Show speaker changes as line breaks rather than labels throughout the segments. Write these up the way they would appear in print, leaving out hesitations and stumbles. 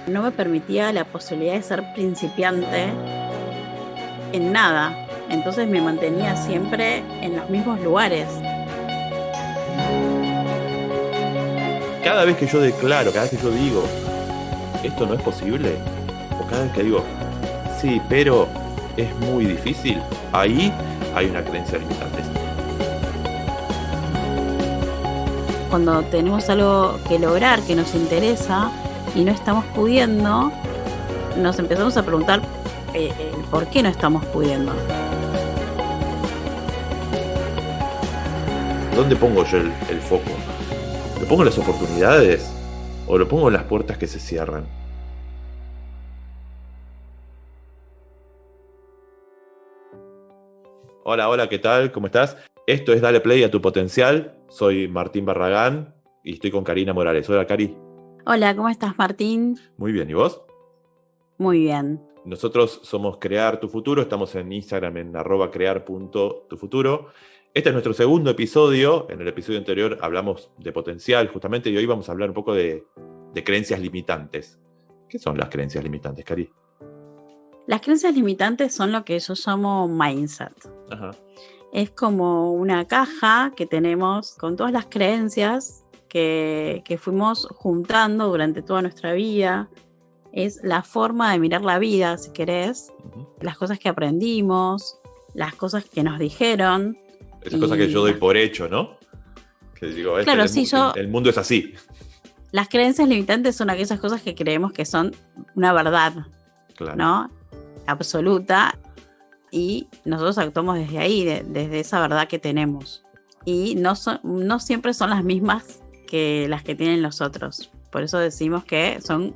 no me permitía la posibilidad de ser principiante en nada. Entonces me mantenía siempre en los mismos lugares.
Cada vez que yo declaro, cada vez que yo digo, esto no es posible, o cada vez que digo, sí, pero es muy difícil, ahí hay una creencia limitante.
Cuando tenemos algo que lograr, que nos interesa y no estamos pudiendo, nos empezamos a preguntar por qué no estamos pudiendo.
¿Dónde pongo yo el foco? ¿Lo pongo en las oportunidades o lo pongo en las puertas que se cierran? Hola, hola, ¿qué tal? ¿Cómo estás? Esto es Dale Play a tu potencial. Soy Martín Barragán y estoy con Karina Morales. Hola, Cari.
Hola, ¿cómo estás, Martín?
Muy bien, ¿y vos?
Muy bien.
Nosotros somos Crear Tu Futuro, estamos en Instagram en @crear.tufuturo. Este es nuestro segundo episodio. En el episodio anterior hablamos de potencial justamente y hoy vamos a hablar un poco de creencias limitantes. ¿Qué son las creencias limitantes, Cari?
Las creencias limitantes son lo que yo llamo mindset.
Ajá.
Es como una caja que tenemos con todas las creencias que fuimos juntando durante toda nuestra vida. Es la forma de mirar la vida, si querés, las cosas que aprendimos, las cosas que nos dijeron.
Esas cosas que yo doy por hecho, ¿no? Que digo,
Claro,
el mundo es así.
Las creencias limitantes son aquellas cosas que creemos que son una verdad,
Claro.
¿no? Absoluta, y nosotros actuamos desde ahí, desde esa verdad que tenemos. Y no siempre son las mismas que las que tienen los otros. Por eso decimos que son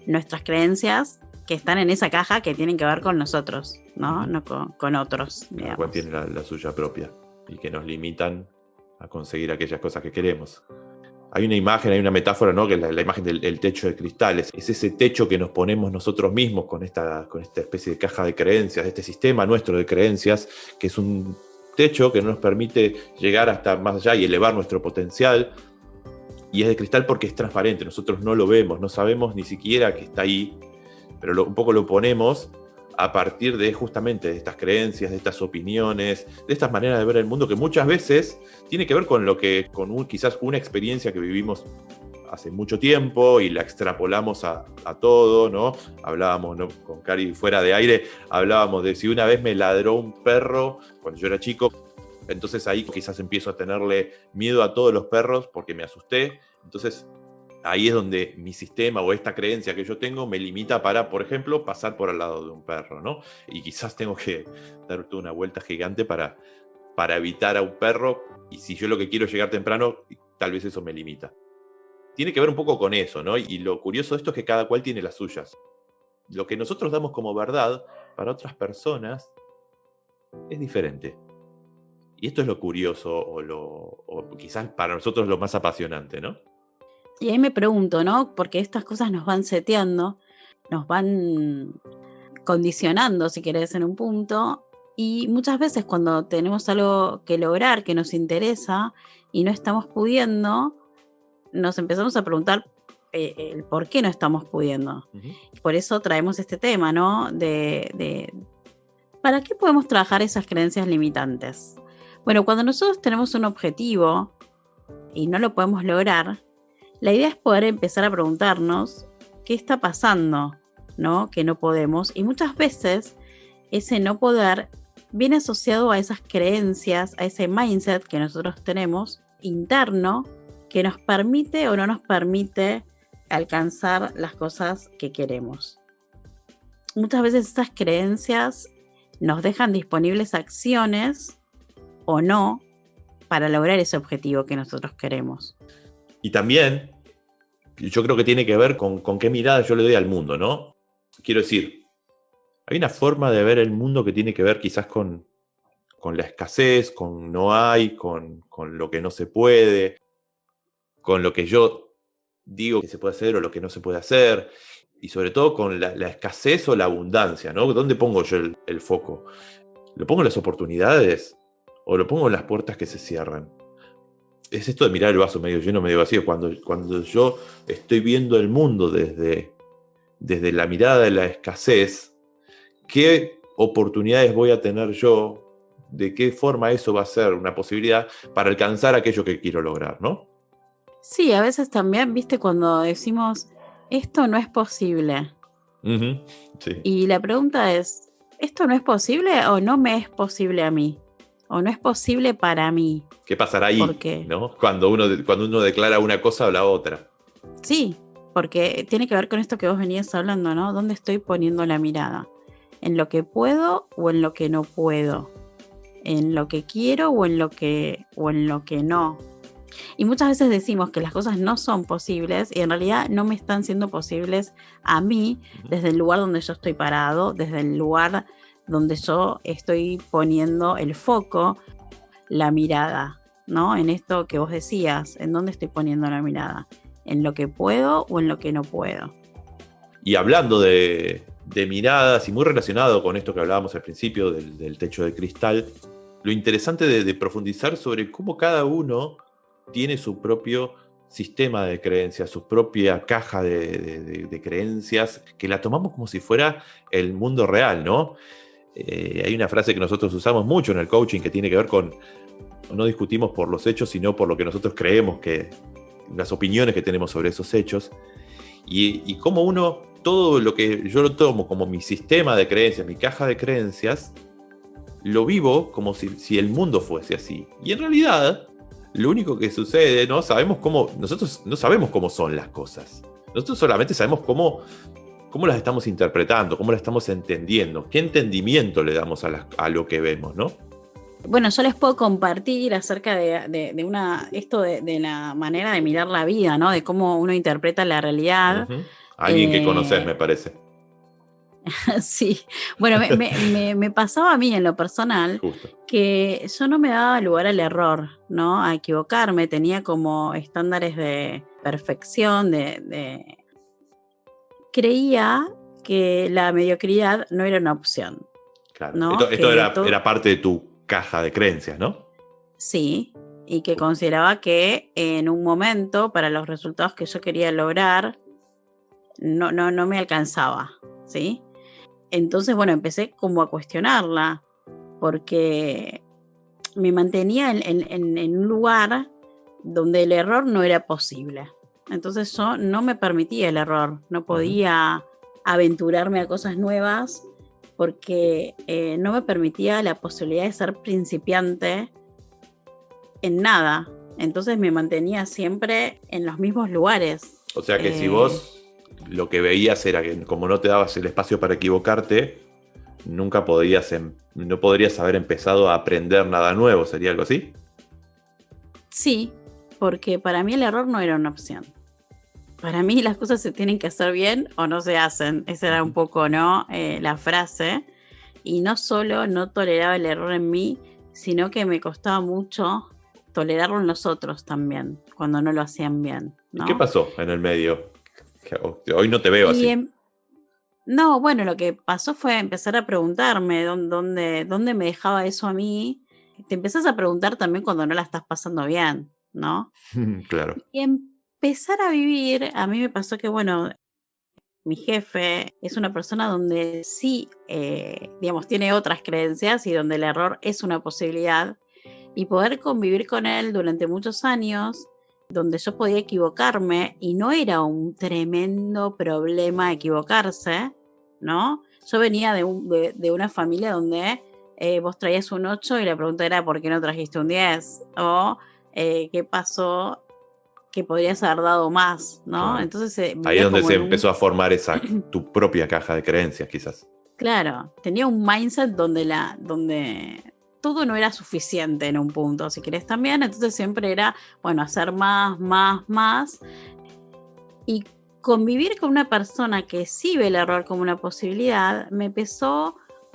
nuestras creencias que están en esa caja que tienen que ver con nosotros, ¿no? No con otros,
Cada
digamos.
cual tiene la suya propia y que nos limitan a conseguir aquellas cosas que queremos. Hay una imagen, hay una metáfora, ¿no? Que es la imagen del techo de cristales. Es ese techo que nos ponemos nosotros mismos con esta especie de caja de creencias, este sistema nuestro de creencias, que es un techo que no nos permite llegar hasta más allá y elevar nuestro potencial. Y es de cristal porque es transparente, nosotros no lo vemos, no sabemos ni siquiera que está ahí, pero un poco lo ponemos a partir de justamente de estas creencias, de estas opiniones, de estas maneras de ver el mundo que muchas veces tiene que ver con quizás una experiencia que vivimos hace mucho tiempo y la extrapolamos a todo, ¿no? Hablábamos, ¿no? Con Cari fuera de aire, hablábamos de si una vez me ladró un perro cuando yo era chico, entonces ahí quizás empiezo a tenerle miedo a todos los perros porque me asusté, entonces ahí es donde mi sistema o esta creencia que yo tengo me limita para, por ejemplo, pasar por al lado de un perro, ¿no? Y quizás tengo que dar toda una vuelta gigante para evitar a un perro, y si yo lo que quiero es llegar temprano, tal vez eso me limita. Tiene que ver un poco con eso, ¿no? Y lo curioso de esto es que cada cual tiene las suyas. Lo que nosotros damos como verdad, para otras personas, es diferente. Y esto es lo curioso o quizás para nosotros lo más apasionante, ¿no?
Y ahí me pregunto, ¿no? Porque estas cosas nos van seteando, nos van condicionando, si querés, en un punto. Y muchas veces cuando tenemos algo que lograr, que nos interesa y no estamos pudiendo, nos empezamos a preguntar el por qué no estamos pudiendo.
Uh-huh.
Por eso traemos este tema, ¿no? ¿Para qué podemos trabajar esas creencias limitantes? Bueno, cuando nosotros tenemos un objetivo y no lo podemos lograr, la idea es poder empezar a preguntarnos qué está pasando, ¿no? Que no podemos. Y muchas veces ese no poder viene asociado a esas creencias, a ese mindset que nosotros tenemos interno que nos permite o no nos permite alcanzar las cosas que queremos. Muchas veces estas creencias nos dejan disponibles acciones o no para lograr ese objetivo que nosotros queremos.
Y también, yo creo que tiene que ver con qué mirada yo le doy al mundo, ¿no? Quiero decir, hay una forma de ver el mundo que tiene que ver quizás con la escasez, con no hay, con lo que no se puede, con lo que yo digo que se puede hacer o lo que no se puede hacer, y sobre todo con la escasez o la abundancia, ¿no? ¿Dónde pongo yo el foco? ¿Lo pongo en las oportunidades o lo pongo en las puertas que se cierran? Es esto de mirar el vaso medio lleno, medio vacío. Cuando yo estoy viendo el mundo desde desde la mirada de la escasez, ¿qué oportunidades voy a tener yo? ¿De qué forma eso va a ser una posibilidad para alcanzar aquello que quiero lograr, ¿no?
Sí, a veces también, viste, cuando decimos, esto no es posible.
Uh-huh. Sí.
Y la pregunta es, ¿esto no es posible o no me es posible a mí? ¿O no es posible para mí?
¿Qué pasará ahí?
¿Por qué?
¿No? Cuando uno declara una cosa o la otra.
Sí, porque tiene que ver con esto que vos venías hablando, ¿no? ¿Dónde estoy poniendo la mirada? ¿En lo que puedo o en lo que no puedo? ¿En lo que quiero o en lo que no? Y muchas veces decimos que las cosas no son posibles y en realidad no me están siendo posibles a mí desde el lugar donde yo estoy parado, desde el lugar donde yo estoy poniendo el foco, la mirada, ¿no? En esto que vos decías, ¿en dónde estoy poniendo la mirada? ¿En lo que puedo o en lo que no puedo?
Y hablando de miradas y muy relacionado con esto que hablábamos al principio del techo de cristal, lo interesante de profundizar sobre cómo cada uno tiene su propio sistema de creencias, su propia caja de creencias, que la tomamos como si fuera el mundo real, ¿no? Hay una frase que nosotros usamos mucho en el coaching que tiene que ver con no discutimos por los hechos, sino por lo que nosotros creemos, que las opiniones que tenemos sobre esos hechos, y cómo uno, todo lo que yo lo tomo como mi sistema de creencias, mi caja de creencias, lo vivo como si el mundo fuese así. Y en realidad, lo único que sucede, nosotros no sabemos cómo son las cosas. Nosotros solamente sabemos cómo las estamos interpretando, cómo las estamos entendiendo, qué entendimiento le damos a lo que vemos, ¿no?
Bueno, yo les puedo compartir acerca de la manera de mirar la vida, ¿no? De cómo uno interpreta la realidad.
Uh-huh. Alguien que conoces, me parece.
Sí, bueno, me pasaba a mí en lo personal.
Justo.
Que yo no me daba lugar al error, ¿no? A equivocarme, tenía como estándares de perfección, creía que la mediocridad no era una opción.
Claro.
¿no?
Esto era parte de tu caja de creencias, ¿no?
Sí, y que consideraba que en un momento, para los resultados que yo quería lograr, no me alcanzaba, ¿sí? Entonces, bueno, empecé como a cuestionarla, porque me mantenía en un lugar donde el error no era posible. Entonces yo no me permitía el error, no podía aventurarme a cosas nuevas porque no me permitía la posibilidad de ser principiante en nada. Entonces me mantenía siempre en los mismos lugares.
O sea que si vos lo que veías era que como no te dabas el espacio para equivocarte, no podrías haber empezado a aprender nada nuevo, ¿sería algo así?
Sí, porque para mí el error no era una opción. Para mí las cosas se tienen que hacer bien o no se hacen. Esa era un poco, ¿no? La frase. Y no solo no toleraba el error en mí, sino que me costaba mucho tolerarlo en los otros también, cuando no lo hacían bien, ¿no?
¿Y qué pasó en el medio? Hoy no te veo así.
No, bueno, lo que pasó fue empezar a preguntarme dónde me dejaba eso a mí. Te empezás a preguntar también cuando no la estás pasando bien, ¿no?
Claro.
Y empezar a vivir, a mí me pasó que, bueno, mi jefe es una persona donde sí, digamos, tiene otras creencias y donde el error es una posibilidad. Y poder convivir con él durante muchos años, donde yo podía equivocarme y no era un tremendo problema equivocarse, ¿no? Yo venía de una familia donde vos traías un 8 y la pregunta era ¿por qué no trajiste un 10? O ¿qué pasó que podrías haber dado más? ¿no?
Claro.
Entonces
ahí es donde se empezó a formar tu propia caja de creencias, quizás.
Claro, tenía un mindset donde todo no era suficiente en un punto, si querés también, entonces siempre era, bueno, hacer más, y convivir con una persona que sí ve el error como una posibilidad, me empezó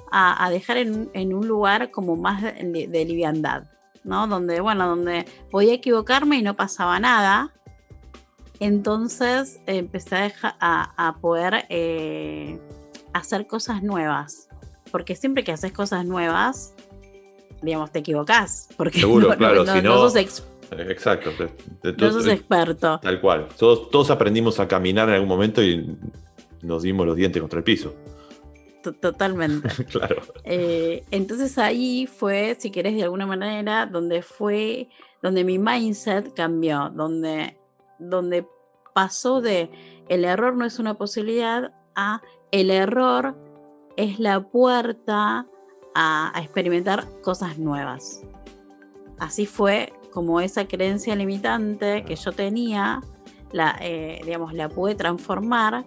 a dejar en un lugar como más de liviandad, ¿no? Donde podía equivocarme y no pasaba nada, entonces empecé a poder hacer cosas nuevas, porque siempre que haces cosas nuevas, digamos, te equivocás, porque
seguro, claro, si no
sos
exacto,
no sos experto.
Tal cual. Todos aprendimos a caminar en algún momento y nos dimos los dientes contra el piso.
Totalmente.
Claro.
Entonces ahí fue, si querés, de alguna manera, donde mi mindset cambió, donde pasó de el error no es una posibilidad a el error es la puerta a experimentar cosas nuevas. Así fue como esa creencia limitante que yo tenía, la pude transformar.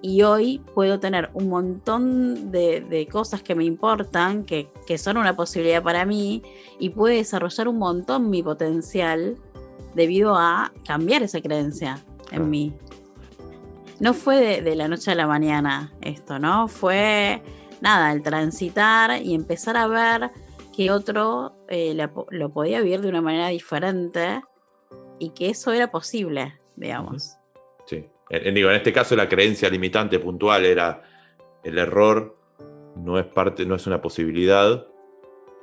Y hoy puedo tener un montón de cosas que me importan, que son una posibilidad para mí, y puedo desarrollar un montón mi potencial debido a cambiar esa creencia en mí. No fue de la noche a la mañana esto, ¿no? Fue, el transitar y empezar a ver que otro lo podía vivir de una manera diferente y que eso era posible, digamos.
Sí. En este caso la creencia limitante puntual era el error no es una posibilidad,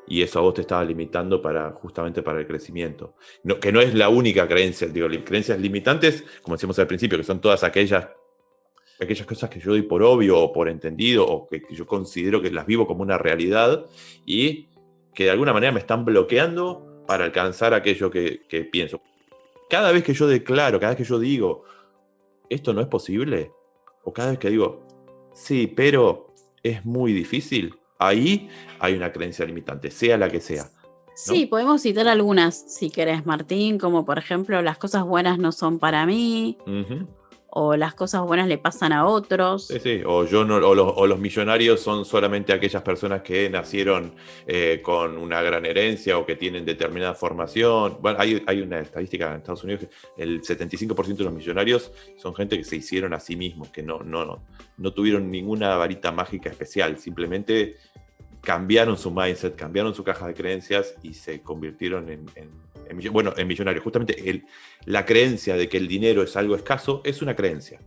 y eso a vos te estaba limitando justamente para el crecimiento. Que no es la única creencia, creencias limitantes, como decíamos al principio, que son todas aquellas cosas que yo doy por obvio o por entendido, o que yo considero que las vivo como una realidad y que de alguna manera me están bloqueando para alcanzar aquello que pienso. Cada vez que yo declaro, cada vez que yo digo esto no es posible, o cada vez que digo sí, pero es muy difícil, ahí hay una creencia limitante, sea la que sea, ¿no?
Sí, podemos citar algunas, si querés, Martín, como por ejemplo, las cosas buenas no son para mí, o las cosas buenas le pasan a otros.
Sí, o los millonarios son solamente aquellas personas que nacieron con una gran herencia o que tienen determinada formación. Bueno, hay una estadística en Estados Unidos que el 75% de los millonarios son gente que se hicieron a sí mismos, que no tuvieron ninguna varita mágica especial, simplemente cambiaron su mindset, cambiaron su caja de creencias y se convirtieron en millonarios. Justamente la creencia de que el dinero es algo escaso es una creencia.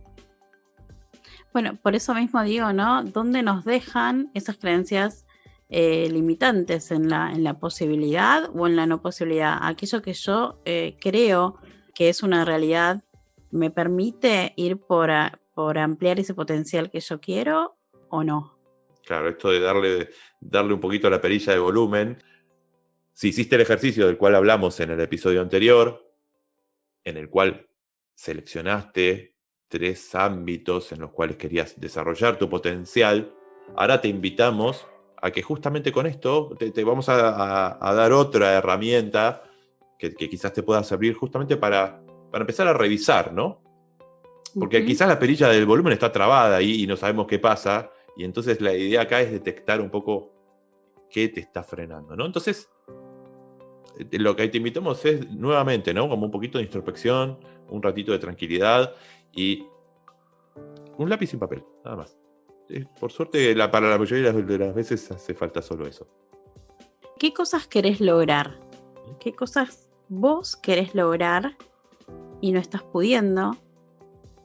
Bueno, por eso mismo digo, ¿no? ¿Dónde nos dejan esas creencias limitantes? ¿En la posibilidad o en la no posibilidad? Aquello que yo creo que es una realidad, ¿me permite ir por ampliar ese potencial que yo quiero o no?
Claro, esto de darle un poquito a la perilla de volumen. Si hiciste el ejercicio del cual hablamos en el episodio anterior, en el cual seleccionaste 3 ámbitos en los cuales querías desarrollar tu potencial, ahora te invitamos a que justamente con esto te vamos a dar otra herramienta que quizás te pueda servir justamente para empezar a revisar, ¿no? Porque quizás la perilla del volumen está trabada ahí y no sabemos qué pasa, y entonces la idea acá es detectar un poco qué te está frenando, ¿no? Entonces, lo que te invitamos es nuevamente, ¿no? Como un poquito de introspección, un ratito de tranquilidad y un lápiz y papel, nada más. Por suerte, para la mayoría de las veces hace falta solo eso.
¿Qué cosas querés lograr? ¿Qué cosas vos querés lograr y no estás pudiendo?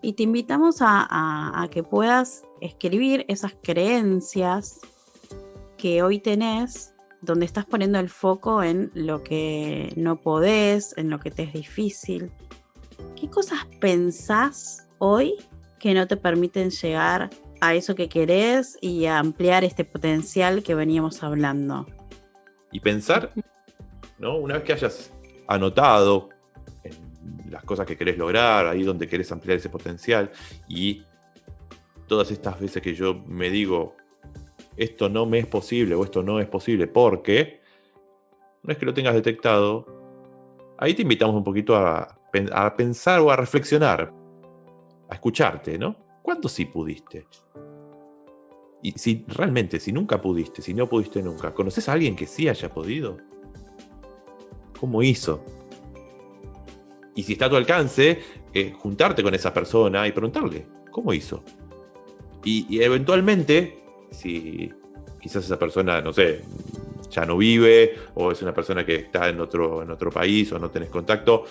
Y te invitamos a que puedas escribir esas creencias que hoy tenés, donde estás poniendo el foco en lo que no podés, en lo que te es difícil. ¿Qué cosas pensás hoy que no te permiten llegar a eso que querés y a ampliar este potencial que veníamos hablando?
Y pensar, ¿no? Una vez que hayas anotado las cosas que querés lograr, ahí donde querés ampliar ese potencial, y todas estas veces que yo me digo esto no me es posible o esto no es posible porque no es que lo tengas detectado, ahí te invitamos un poquito a pensar o a reflexionar, a escucharte, ¿no? ¿Cuándo sí pudiste? Y si realmente, si nunca pudiste, si no pudiste nunca, ¿conoces a alguien que sí haya podido? ¿Cómo hizo? Y si está a tu alcance, juntarte con esa persona y preguntarle, ¿cómo hizo? Y eventualmente, si quizás esa persona, no sé, ya no vive, o es una persona que está en otro país, o no tenés contacto,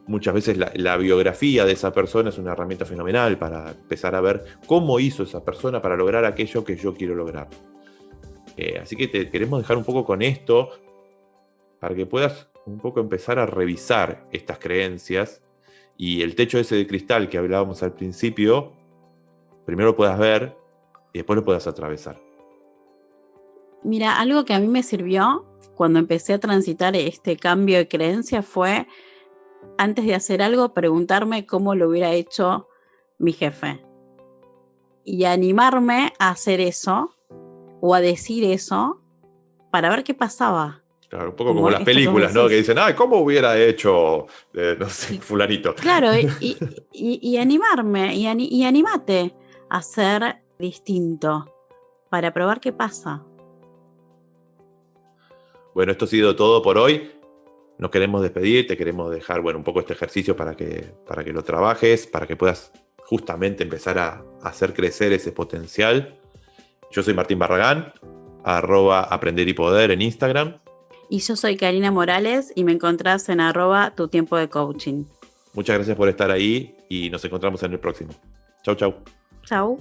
muchas veces la biografía de esa persona es una herramienta fenomenal para empezar a ver cómo hizo esa persona para lograr aquello que yo quiero lograr. Así que te queremos dejar un poco con esto, para que puedas un poco empezar a revisar estas creencias, y el techo ese de cristal que hablábamos al principio, primero lo puedas ver y después lo puedas atravesar.
Mira, algo que a mí me sirvió cuando empecé a transitar este cambio de creencia fue, antes de hacer algo, preguntarme cómo lo hubiera hecho mi jefe. Y animarme a hacer eso o a decir eso para ver qué pasaba.
Claro, un poco como las películas, ¿no? Que dicen, ay, ¿cómo hubiera hecho, no sé, fulanito?
Claro, y animarme, y animate a ser distinto para probar qué pasa.
Bueno, esto ha sido todo por hoy. Nos queremos despedir, te queremos dejar, bueno, un poco este ejercicio para que lo trabajes, para que puedas justamente empezar a hacer crecer ese potencial. Yo soy Martín Barragán, @aprender-y-poder en Instagram.
Y yo soy Karina Morales y me encontrás en @tutiempodecoaching.
Muchas gracias por estar ahí y nos encontramos en el próximo. Chau, chau.
Chau.